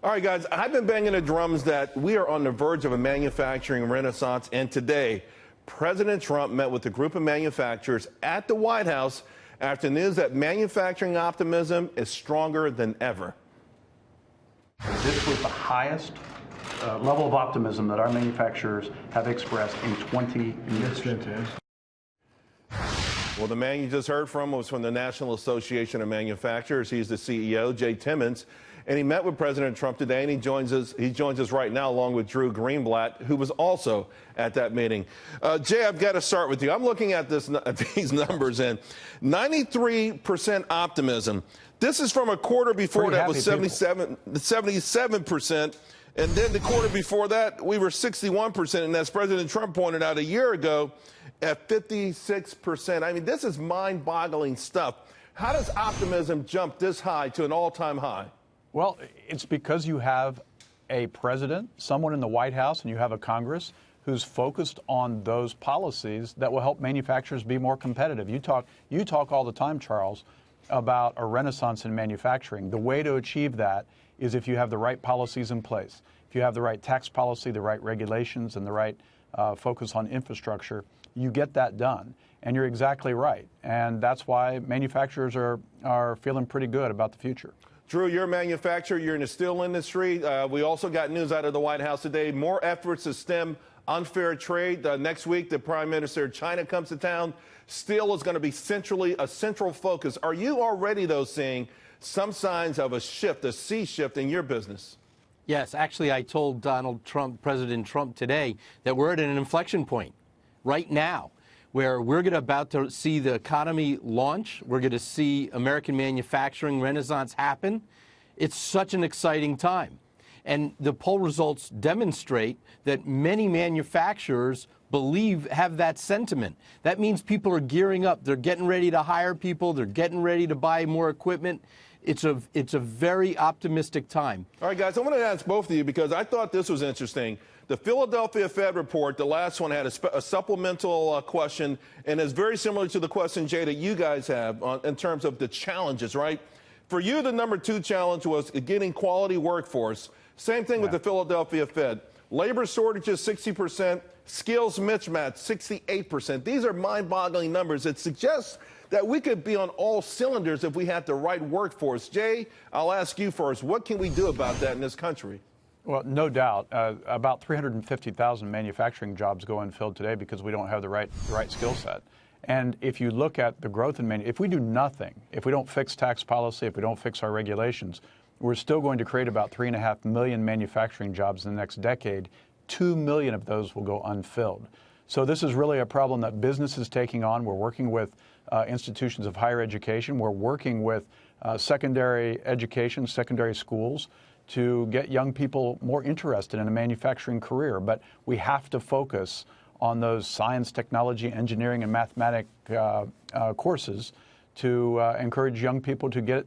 All right, guys, I've been banging the drums that we are on the verge of a manufacturing renaissance, and today, President Trump met with a group of manufacturers at the White House after news that manufacturing optimism is stronger than ever. This was the highest level of optimism that our manufacturers have expressed in 20 years. Well, the man you just heard from was from the National Association of Manufacturers. He's the CEO, Jay Timmons, and he met with President Trump today, and he joins us right now along with Drew Greenblatt, who was also at that meeting. Jay, I've got to start with you. I'm looking at these numbers, and 93% optimism. This is from a quarter before that was 77%. And then the quarter before that, we were 61%. And as President Trump pointed out a year ago, at 56%. I mean, this is mind-boggling stuff. How does optimism jump this high to an all-time high? Well, it's because you have a president, someone in the White House, and you have a Congress who's focused on those policies that will help manufacturers be more competitive. You talk all the time, Charles, about a renaissance in manufacturing. The way to achieve that is if you have the right policies in place. If you have the right tax policy, the right regulations, and the right focus on infrastructure, you get that done. And you're exactly right. And that's why manufacturers are feeling pretty good about the future. Drew, you're a manufacturer. You're in the steel industry. We also got news out of the White House today. More efforts to stem unfair trade. Next week, the Prime Minister of China comes to town. Steel is going to be a central focus. Are you already, though, seeing some signs of a shift, a sea shift in your business? Yes, actually, I told President Trump today that we're at an inflection point right now where we're about to see the economy launch. We're going to see American manufacturing renaissance happen. It's such an exciting time. And the poll results demonstrate that many manufacturers have that sentiment. That means people are gearing up. They're getting ready to hire people. They're getting ready to buy more equipment. It's a very optimistic time. All right, guys, I want to ask both of you because I thought this was interesting. The Philadelphia Fed report, the last one, had a supplemental question, and it's very similar to the question, Jay, that you guys have in terms of the challenges, right? For you, the number 2 challenge was getting quality workforce. Same thing with the Philadelphia Fed. Labor shortages, 60%. Skills mismatch, 68%. These are mind-boggling numbers. It suggests that we could be on all cylinders if we had the right workforce. Jay, I'll ask you first. What can we do about that in this country? Well, no doubt. About 350,000 manufacturing jobs go unfilled today because we don't have the right skill set. And if you look at the growth in if we do nothing, if we don't fix tax policy, if we don't fix our regulations, we're still going to create about 3.5 million manufacturing jobs in the next decade. 2 million of those will go unfilled. So this is really a problem that business is taking on. We're working with institutions of higher education. We're working with secondary education, secondary schools, to get young people more interested in a manufacturing career. But we have to focus on those science, technology, engineering, and mathematics courses to encourage young people to get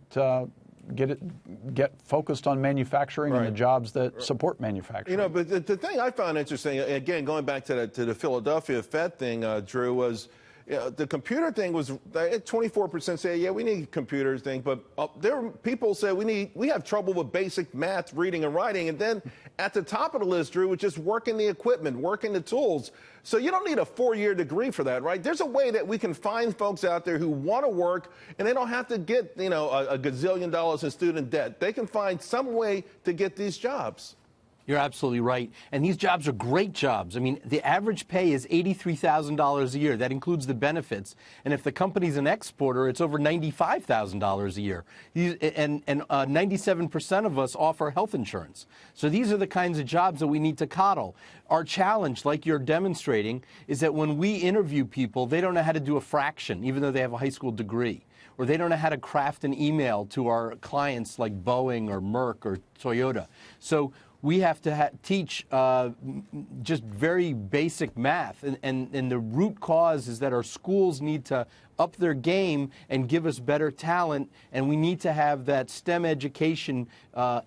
focused on manufacturing and the jobs that support manufacturing. You know, but the thing I found interesting, again, going back to the Philadelphia Fed thing, Drew, was the computer thing was 24% say, yeah, we need computers thing, but there were people say we have trouble with basic math, reading and writing, and then at the top of the list, Drew, was just working the equipment, working the tools. So you don't need a 4-year degree for that, right? There's a way that we can find folks out there who want to work, and they don't have to get, a gazillion dollars in student debt. They can find some way to get these jobs. You're absolutely right. And these jobs are great jobs. I mean, the average pay is $83,000 a year. That includes the benefits. And if the company's an exporter, it's over $95,000 a year. And 97% of us offer health insurance. So these are the kinds of jobs that we need to coddle. Our challenge, like you're demonstrating, is that when we interview people, they don't know how to do a fraction, even though they have a high school degree. Or they don't know how to craft an email to our clients like Boeing or Merck or Toyota. So we have to teach just very basic math. And the root cause is that our schools need to up their game and give us better talent. And we need to have that STEM education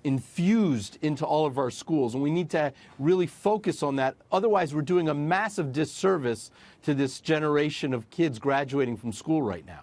infused into all of our schools. And we need to really focus on that. Otherwise, we're doing a massive disservice to this generation of kids graduating from school right now.